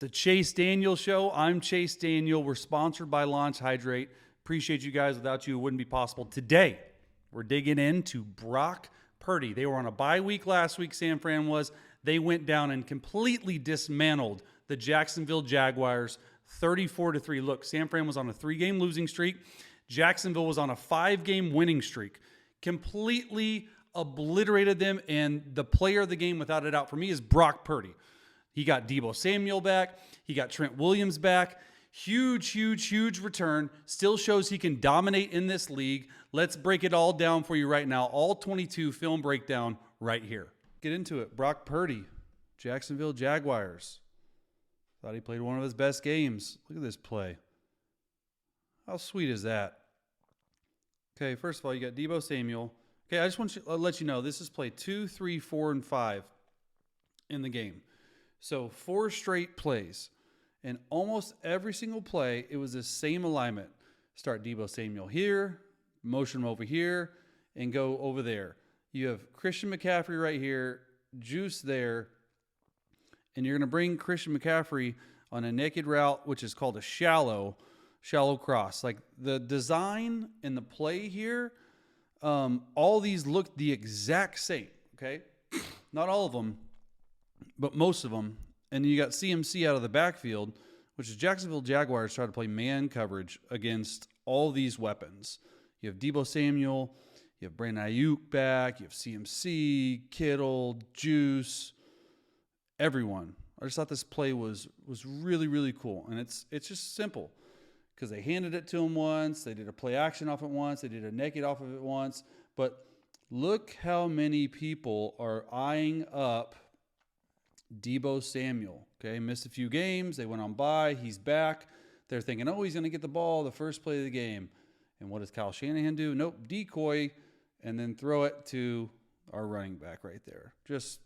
The Chase Daniel Show. I'm Chase Daniel. We're sponsored by Launch Hydrate. Appreciate you guys. Without you, it wouldn't be possible. Today, we're digging into Brock Purdy. They were on a bye week last week, San Fran was. They went down and completely dismantled the Jacksonville Jaguars 34-3. Look, San Fran was on a 3-game losing streak. Jacksonville was on a 5-game winning streak. Completely obliterated them, and the player of the game, without a doubt, for me, is Brock Purdy. He got Deebo Samuel back. He got Trent Williams back. Huge return. Still shows he can dominate in this league. Let's break it all down for you right now. All 22 film breakdown right here. Get into it. Brock Purdy, Jacksonville Jaguars. Thought he played one of his best games. Look at this play. How sweet is that? Okay, first of all, you got Deebo Samuel. Okay, I just want to let you know, this is play 2, 3, 4, and 5 in the game. So 4 straight plays. And almost every single play, it was the same alignment. Start Deebo Samuel here, motion him over here, and go over there. You have Christian McCaffrey right here, Juice there, and you're going to bring Christian McCaffrey on a naked route, which is called a shallow cross. Like the design and the play here, all these look the exact same, okay? Not all of them, but most of them. And you got CMC out of the backfield, which is Jacksonville Jaguars try to play man coverage against all these weapons. You have Deebo Samuel, you have Brandon Ayuk back, you have CMC, Kittle, Juice, everyone. I just thought this play was really cool. And it's just simple because they handed it to him once. They did a play action off it once. They did a naked off of it once. But look how many people are eyeing up Deebo Samuel. Okay, missed a few games. They went on bye. He's back. They're thinking, oh, he's going to get the ball the first play of the game. And what does Kyle Shanahan do? Nope, decoy, and then throw it to our running back right there. Just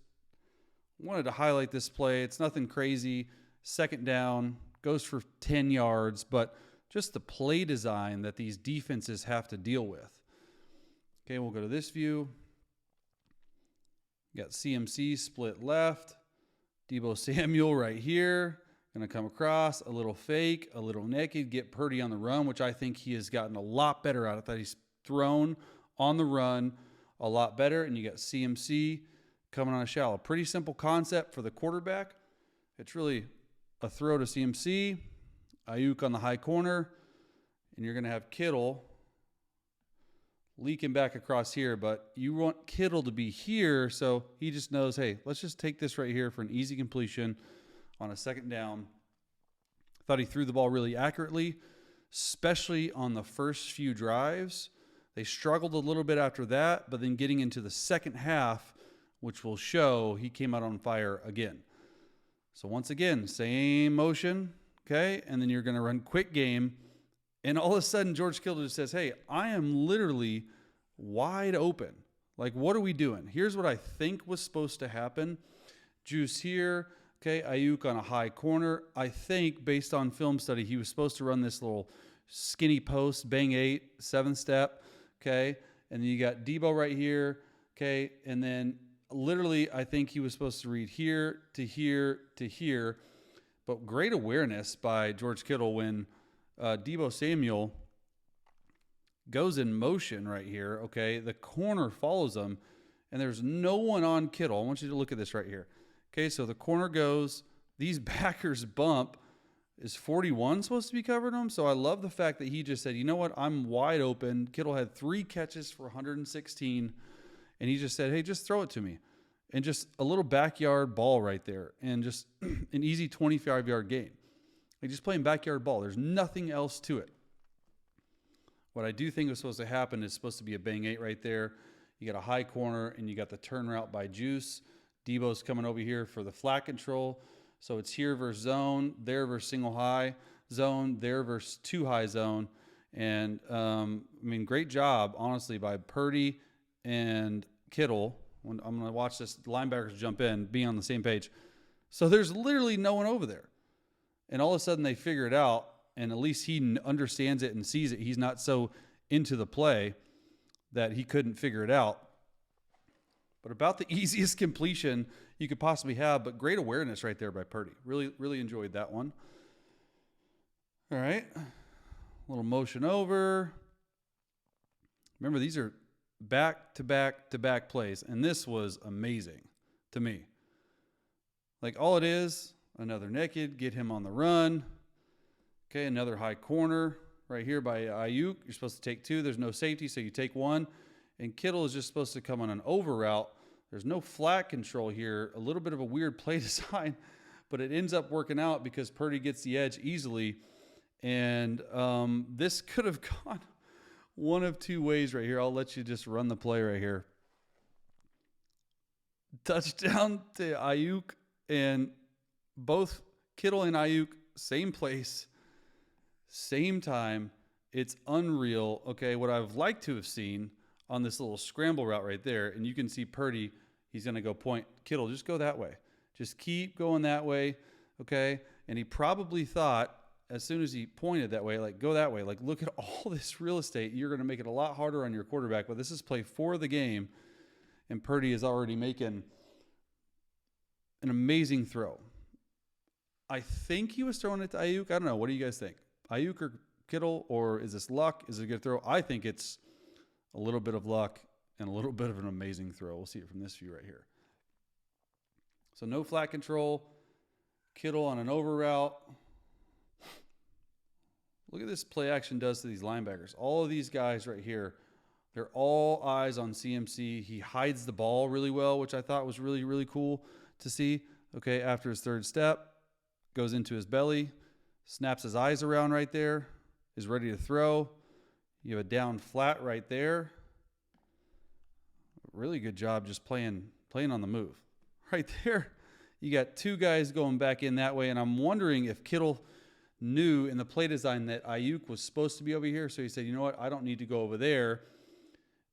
wanted to highlight this play. It's nothing crazy. Second down, goes for 10 yards, but just the play design that these defenses have to deal with. Okay, we'll go to this view. Got CMC split left. Deebo Samuel right here. Going to come across, a little fake, a little naked, get Purdy on the run, which I think he has gotten a lot better at. I thought he's thrown on the run a lot better. And you got CMC coming on a shallow. Pretty simple concept for the quarterback. It's really a throw to CMC, Ayuk on the high corner, and you're going to have Kittle leaking back across here, but you want Kittle to be here, so he just knows, hey, let's just take this right here for an easy completion on a second down. Thought he threw the ball really accurately, especially on the first few drives. They struggled a little bit after that, but then getting into the second half, which will show, he came out on fire again. So once again, same motion, okay? And then you're going to run quick game. And all of a sudden, George Kittle just says, hey, I am literally wide open. Like, what are we doing? Here's what I think was supposed to happen. Juice here. Okay, Ayuk on a high corner. I think, based on film study, he was supposed to run this little skinny post, bang 8, 7-step. Okay, and then you got Deebo right here. Okay, and then literally, I think he was supposed to read here to here to here. But great awareness by George Kittle when Deebo Samuel goes in motion right here, okay? The corner follows him, and there's no one on Kittle. I want you to look at this right here. Okay, so the corner goes. These backers bump. Is 41 supposed to be covering him? So I love the fact that he just said, you know what? I'm wide open. Kittle had 3 catches for 116, and he just said, hey, just throw it to me. And just a little backyard ball right there, and just an easy 25-yard game. Like just playing backyard ball. There's nothing else to it. What I do think was supposed to happen is supposed to be a bang 8 right there. You got a high corner, and you got the turn route by Juice. Deebo's coming over here for the flat control. So it's here versus zone, there versus single high zone, there versus 2 high zone. And, great job, honestly, by Purdy and Kittle. When I'm going to watch this, the linebackers jump in, being on the same page. So there's literally no one over there. And all of a sudden they figure it out, and at least he understands it and sees it. He's not so into the play that he couldn't figure it out. but about the easiest completion you could possibly have, but great awareness right there by Purdy. Really, really enjoyed that one. All right. A little motion over. Remember, these are back-to-back-to-back plays, and this was amazing to me. Like, all it is, another naked, get him on the run. Okay, another high corner right here by Ayuk. You're supposed to take two. There's no safety, so you take one. And Kittle is just supposed to come on an over route. There's no flat control here. A little bit of a weird play design, but it ends up working out because Purdy gets the edge easily. And this could have gone one of two ways right here. I'll let you just run the play right here. Touchdown to Ayuk, and both Kittle and Ayuk, same place, same time. It's unreal. Okay, what I've liked to have seen on this little scramble route right there, and you can see Purdy, he's going to go point. Kittle, just go that way. Just keep going that way, okay? And he probably thought, as soon as he pointed that way, like, go that way. Like, look at all this real estate. You're going to make it a lot harder on your quarterback, but this is play 4 of the game, and Purdy is already making an amazing throw. I think he was throwing it to Ayuk. I don't know. What do you guys think? Ayuk or Kittle, or is this luck? Is it a good throw? I think it's a little bit of luck and a little bit of an amazing throw. We'll see it from this view right here. So no flat control. Kittle on an over route. Look at this play action does to these linebackers. All of these guys right here, they're all eyes on CMC. He hides the ball really well, which I thought was really, really cool to see. Okay, after his third step, goes into his belly, snaps his eyes around right there, is ready to throw. You have a down flat right there. Really good job just playing on the move. Right there, you got two guys going back in that way, and I'm wondering if Kittle knew in the play design that Ayuk was supposed to be over here, so he said, you know what, I don't need to go over there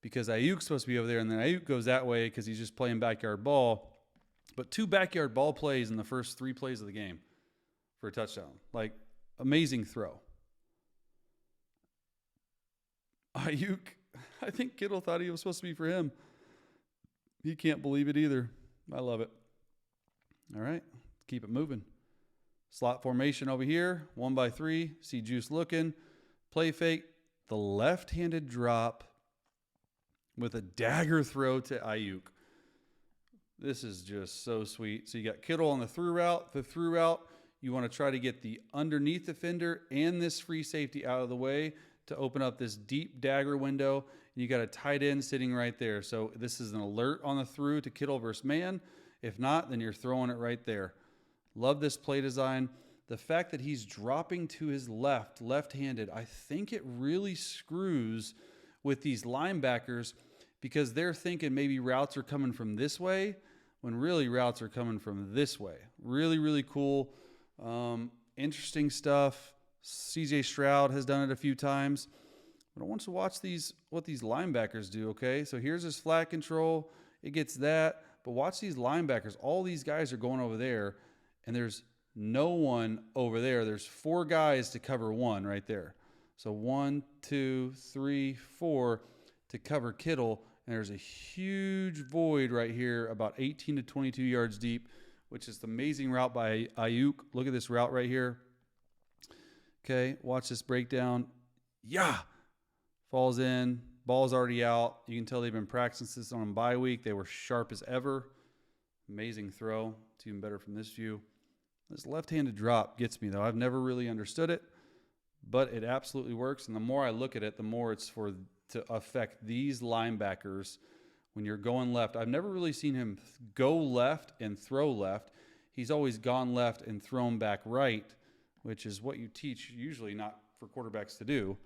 because Ayuk's supposed to be over there, and then Ayuk goes that way because he's just playing backyard ball. But 2 backyard ball plays in the first 3 plays of the game for a touchdown. Like, amazing throw. Ayuk, I think Kittle thought he was supposed to be for him. He can't believe it either. I love it. All right, keep it moving. Slot formation over here, 1 by 3. See Juice looking. Play fake. The left-handed drop with a dagger throw to Ayuk. This is just so sweet. So you got Kittle on the through route. The through route, you want to try to get the underneath defender and this free safety out of the way to open up this deep dagger window. And you got a tight end sitting right there. So this is an alert on the through to Kittle versus man. If not, then you're throwing it right there. Love this play design. The fact that he's dropping to his left-handed, I think it really screws with these linebackers because they're thinking maybe routes are coming from this way when really routes are coming from this way. Really, really cool. Interesting stuff. CJ Stroud has done it a few times. But I want you to watch what these linebackers do, okay? So here's his flat control. It gets that. But watch these linebackers. All these guys are going over there, and there's no one over there. There's 4 guys to cover 1 right there. So 1, 2, 3, 4 to cover Kittle. And there's a huge void right here, about 18 to 22 yards deep, which is the amazing route by Ayuk. Look at this route right here. Okay, watch this breakdown. Yeah, falls in. Ball's already out. You can tell they've been practicing this on a bye week. They were sharp as ever. Amazing throw. It's even better from this view. This left-handed drop gets me, though. I've never really understood it, but it absolutely works. And the more I look at it, the more it's to affect these linebackers when you're going left. I've never really seen him go left and throw left. He's always gone left and thrown back right, which is what you teach usually not for quarterbacks to do.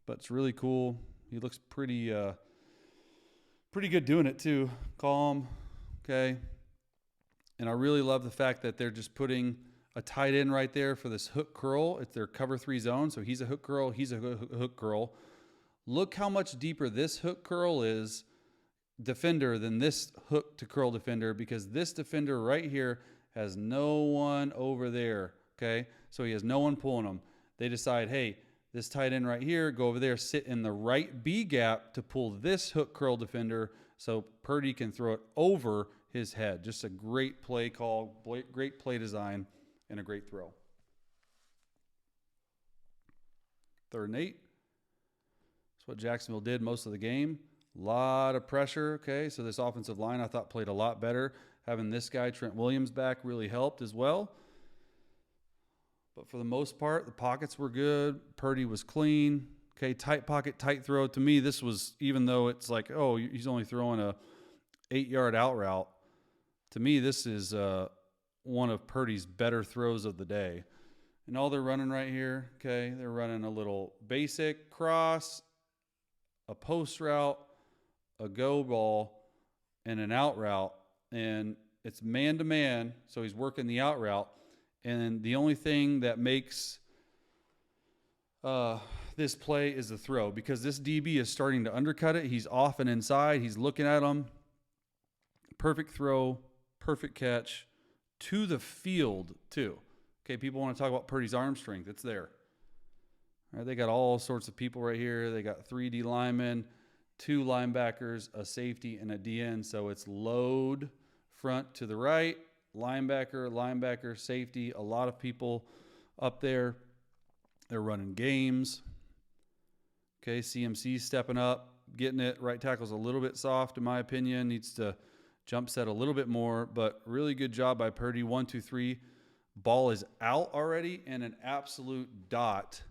But it's really cool. He looks pretty good doing it too. Calm, okay. And I really love the fact that they're just putting a tight end right there for this hook curl. It's their cover 3 zone. So he's a hook curl. He's a hook curl. Look how much deeper this hook curl is defender than this hook to curl defender, because this defender right here has no one over there. Okay. So he has no one pulling him. They decide, hey, this tight end right here, go over there, sit in the right B gap to pull this hook curl defender so Purdy can throw it over his head. Just a great play call, great play design, and a great throw. 3rd and 8. That's what Jacksonville did most of the game. A lot of pressure. Okay, so this offensive line I thought played a lot better. Having this guy, Trent Williams, back really helped as well. But for the most part, the pockets were good. Purdy was clean. Okay, tight pocket, tight throw. To me, this was, even though it's like, oh, he's only throwing a 8-yard out route, to me, this is one of Purdy's better throws of the day. And all they're running right here, okay, they're running a little basic cross, a post route, a go ball, and an out route. And it's man-to-man, so he's working the out route. And the only thing that makes this play is the throw, because this DB is starting to undercut it. He's off and inside. He's looking at him. Perfect throw, perfect catch to the field, too. Okay, people want to talk about Purdy's arm strength. It's there. All right, they got all sorts of people right here. They got 3D linemen, 2 linebackers, a safety, and a DN. So it's load front to the right, linebacker, safety, a lot of people up there. They're running games. Okay, CMC's stepping up, getting it. Right tackle's a little bit soft, in my opinion. Needs to jump set a little bit more, but really good job by Purdy. 1, 2, 3. Ball is out already, and an absolute dot.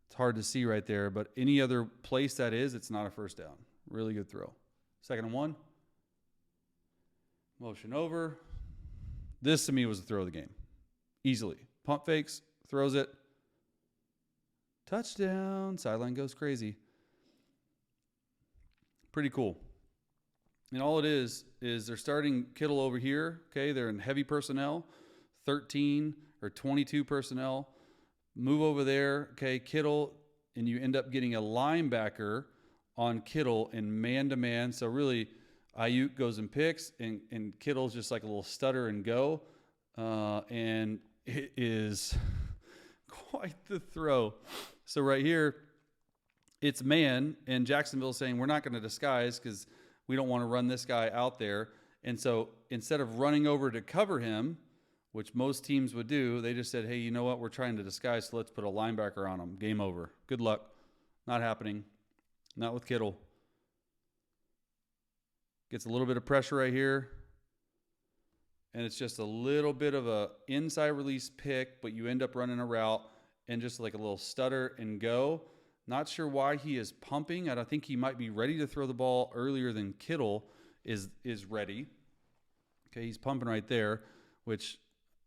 It's hard to see right there, but any other place that is, it's not a first down. Really good throw. 2nd and 1. Motion over. This, to me, was the throw of the game. Easily. Pump fakes, throws it. Touchdown. Sideline goes crazy. Pretty cool. And all it is they're starting Kittle over here. Okay, they're in heavy personnel, 13 or 22 personnel. Move over there. Okay, Kittle, and you end up getting a linebacker on Kittle in man-to-man. So really, Ayuk goes and picks, and Kittle's just like a little stutter and go. And it is quite the throw. So right here, it's man, and Jacksonville's saying, we're not going to disguise because we don't want to run this guy out there. And so instead of running over to cover him, which most teams would do, they just said, hey, you know what? We're trying to disguise, so let's put a linebacker on him. Game over. Good luck. Not happening. Not with Kittle. Gets a little bit of pressure right here. And it's just a little bit of a inside release pick, but you end up running a route and just like a little stutter and go. Not sure why he is pumping. I think he might be ready to throw the ball earlier than Kittle is ready. Okay, he's pumping right there, which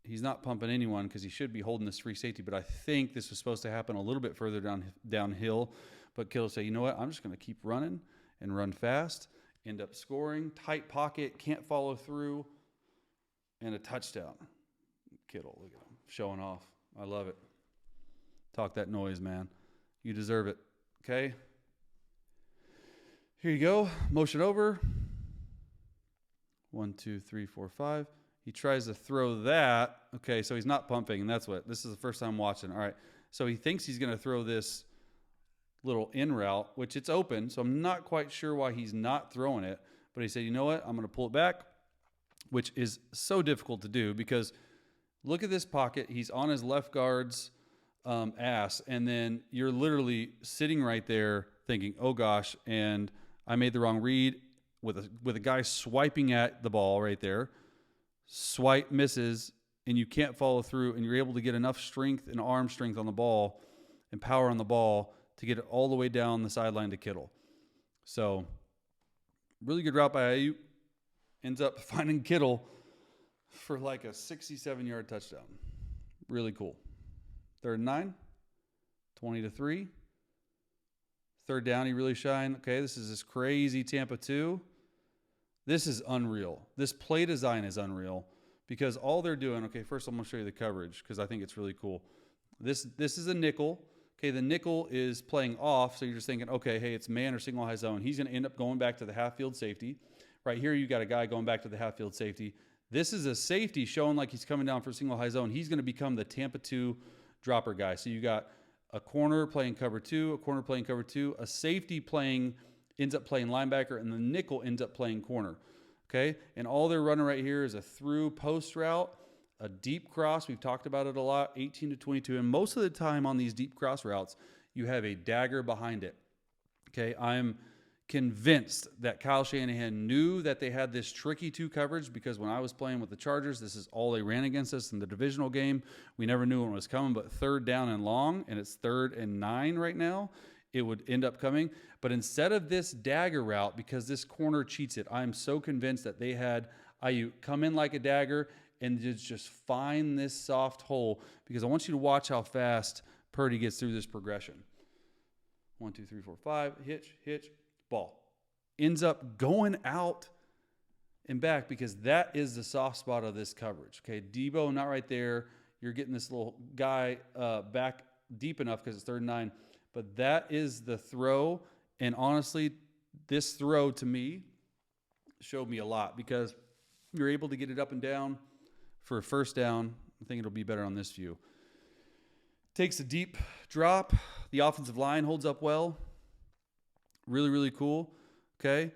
he's not pumping anyone because he should be holding this free safety. But I think this was supposed to happen a little bit further downhill. But Kittle said, you know what? I'm just going to keep running and run fast. End up scoring. Tight pocket. Can't follow through. And a touchdown. Kittle, look at him. Showing off. I love it. Talk that noise, man. You deserve it. Okay? Here you go. Motion over. 1, 2, 3, 4, 5. He tries to throw that. Okay, so he's not pumping, and that's what. This is the first time watching. All right. So he thinks he's going to throw this little in route, which it's open, so I'm not quite sure why he's not throwing it. But he said, you know what? I'm going to pull it back, which is so difficult to do because look at this pocket. He's on his left guard's ass, and then you're literally sitting right there thinking, oh gosh, and I made the wrong read with a guy swiping at the ball right there. Swipe misses, and you can't follow through, and you're able to get enough strength and arm strength on the ball and power on the ball to get it all the way down the sideline to Kittle. So really good route by Ayuk. Ends up finding Kittle for like a 67-yard touchdown. Really cool. 3rd and 9, 20-3. 3rd down, he really shined. Okay, this is this crazy Tampa 2. This is unreal. This play design is unreal because all they're doing, okay, first I'm going to show you the coverage because I think it's really cool. This is a nickel. Okay, the nickel is playing off, so you're just thinking, okay, hey, it's man or single high zone. He's going to end up going back to the half-field safety. Right here, you got a guy going back to the half-field safety. This is a safety showing like he's coming down for single high zone. He's going to become the Tampa 2 dropper guy. So you got a corner playing cover 2, a corner playing cover 2, a safety playing ends up playing linebacker, and the nickel ends up playing corner. Okay, and all they're running right here is a through post route, a deep cross. We've talked about it a lot, 18 to 22. And most of the time on these deep cross routes, you have a dagger behind it. Okay, I'm convinced that Kyle Shanahan knew that they had this tricky 2 coverage, because when I was playing with the Chargers, this is all they ran against us in the divisional game. We never knew when it was coming, but 3rd down and long, and it's 3rd and 9 right now, it would end up coming. But instead of this dagger route, because this corner cheats it, I'm so convinced that they had Ayuk come in like a dagger and just find this soft hole, because I want you to watch how fast Purdy gets through this progression. 1, 2, 3, 4, 5, hitch, ball. Ends up going out and back, because that is the soft spot of this coverage. Okay, Debo not right there. You're getting this little guy back deep enough because it's 3rd and 9. But that is the throw. And honestly, this throw to me showed me a lot, because you're able to get it up and down for a 1st down. I think it'll be better on this view. Takes a deep drop. The offensive line holds up well. Really, really cool. Okay.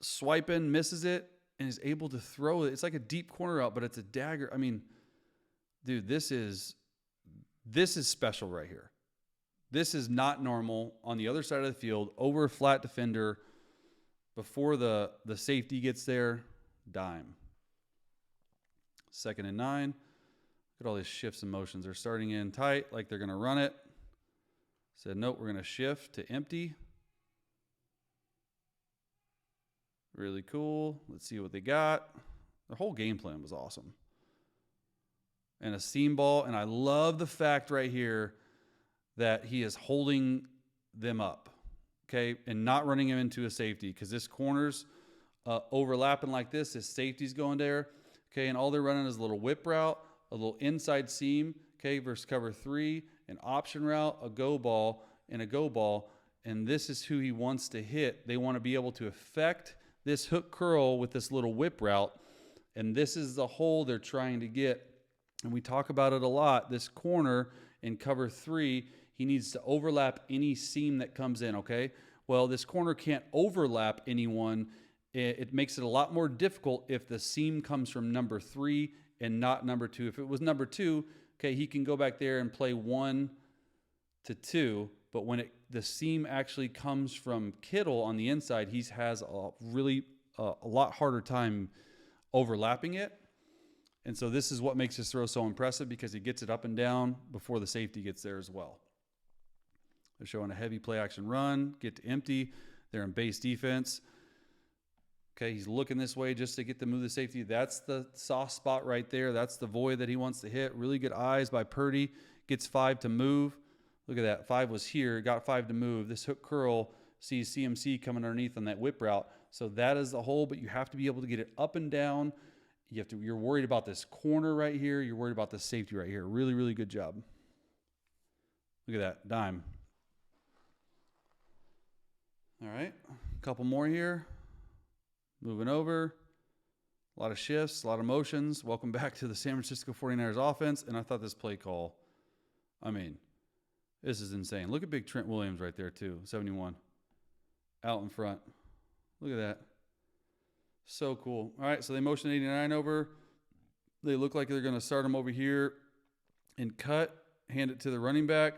Swiping, misses it, and is able to throw it. It's like a deep corner out, but it's a dagger. I mean, dude, this is special right here. This is not normal. On the other side of the field, over a flat defender, before the safety gets there, dime. 2nd and 9. Look at all these shifts and motions. They're starting in tight, like they're going to run it. Said, nope, we're going to shift to empty. Really cool. Let's see what they got. The whole game plan was awesome. And a seam ball. And I love the fact right here that he is holding them up, okay, and not running him into a safety, because this corner's overlapping like this. His safety's going there, okay, and all they're running is a little whip route, a little inside seam, okay, versus cover 3, an option route, a go ball, and a go ball. And this is who he wants to hit. They want to be able to affect this hook curl with this little whip route, and this is the hole they're trying to get. And we talk about it a lot. This corner in cover 3, he needs to overlap any seam that comes in, okay? Well, this corner can't overlap anyone. It makes it a lot more difficult if the seam comes from number 3 and not number 2. If it was number 2, okay, he can go back there and play 1 to 2. But when the seam actually comes from Kittle on the inside, he has a lot harder time overlapping it. And so this is what makes his throw so impressive, because he gets it up and down before the safety gets there as well. They're showing a heavy play action run, get to empty. They're in base defense. Okay, he's looking this way just to get to move the safety. That's the soft spot right there. That's the void that he wants to hit. Really good eyes by Purdy. Gets 5 to move. Look at that. 5 was here. Got 5 to move. This hook curl sees CMC coming underneath on that whip route. So that is the hole, but you have to be able to get it up and down. You're worried about this corner right here. You're worried about the safety right here. Really, really good job. Look at that. Dime. All right. A couple more here. Moving over. A lot of shifts, a lot of motions. Welcome back to the San Francisco 49ers offense. And I thought this play call, I mean, this is insane. Look at big Trent Williams right there too, 71. Out in front. Look at that. So cool. All right, so they motion 89 over. They look like they're going to start him over here and cut, hand it to the running back.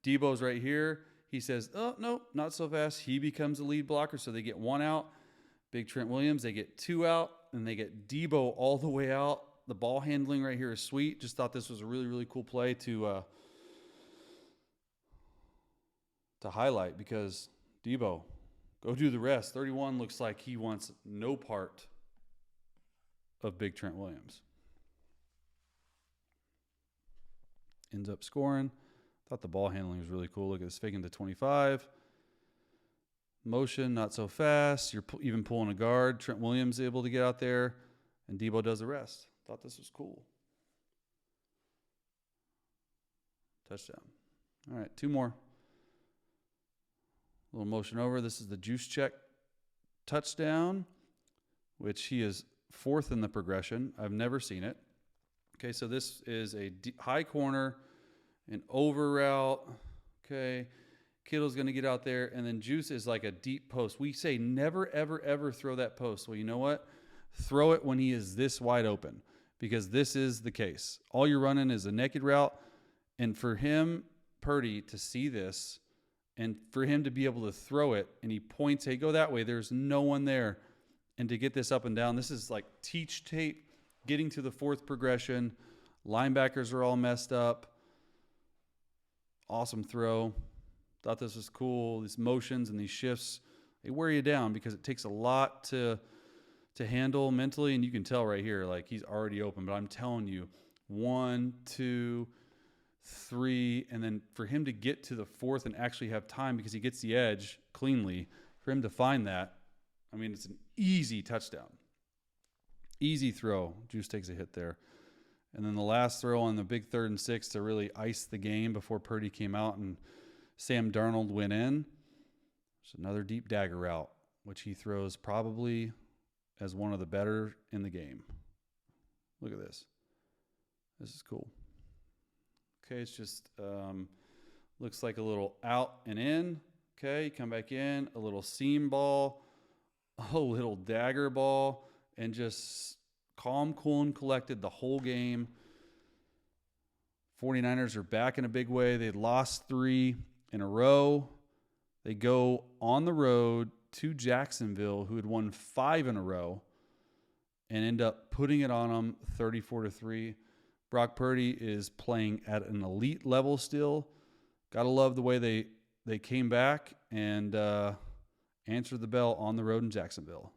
Debo's right here. He says, oh, no, not so fast. He becomes the lead blocker, so they get 1 out. Big Trent Williams, they get 2 out, and they get Debo all the way out. The ball handling right here is sweet. Just thought this was a really, really cool play to highlight, because Debo, go do the rest. 31 looks like he wants no part of big Trent Williams. Ends up scoring. Thought the ball handling was really cool. Look at this, faking to 25. Motion, not so fast. You're even pulling a guard. Trent Williams able to get out there, and Debo does the rest. Thought this was cool. Touchdown. All right, 2 more. A little motion over. This is the juice check touchdown, which he is 4th in the progression. I've never seen it. Okay, so this is a high corner, an over route. Okay, Kittle's going to get out there, and then Juice is like a deep post. We say never, ever, ever throw that post. Well, you know what? Throw it when he is this wide open, because this is the case. All you're running is a naked route, and for him, Purdy, to see this, and for him to be able to throw it, and he points, hey, go that way. There's no one there. And to get this up and down, this is like teach tape, getting to the fourth progression. Linebackers are all messed up. Awesome throw. Thought this was cool. These motions and these shifts, they wear you down because it takes a lot to handle mentally. And you can tell right here, like he's already open. But I'm telling you, 1, 2, 3, and then for him to get to the fourth and actually have time because he gets the edge cleanly, for him to find that, I mean, it's an easy touchdown. Easy throw. Juice takes a hit there. And then the last throw on the big 3rd and 6 to really ice the game before Purdy came out and Sam Darnold went in. It's another deep dagger route, which he throws probably as one of the better in the game. Look at this. This is cool. Okay, it's just looks like a little out and in. Okay, come back in, a little seam ball, a little dagger ball, and just calm, cool, and collected the whole game. 49ers are back in a big way. They lost 3 in a row. They go on the road to Jacksonville, who had won 5 in a row, and end up putting it on them 34-3. Brock Purdy is playing at an elite level still. Gotta love the way they came back and answered the bell on the road in Jacksonville.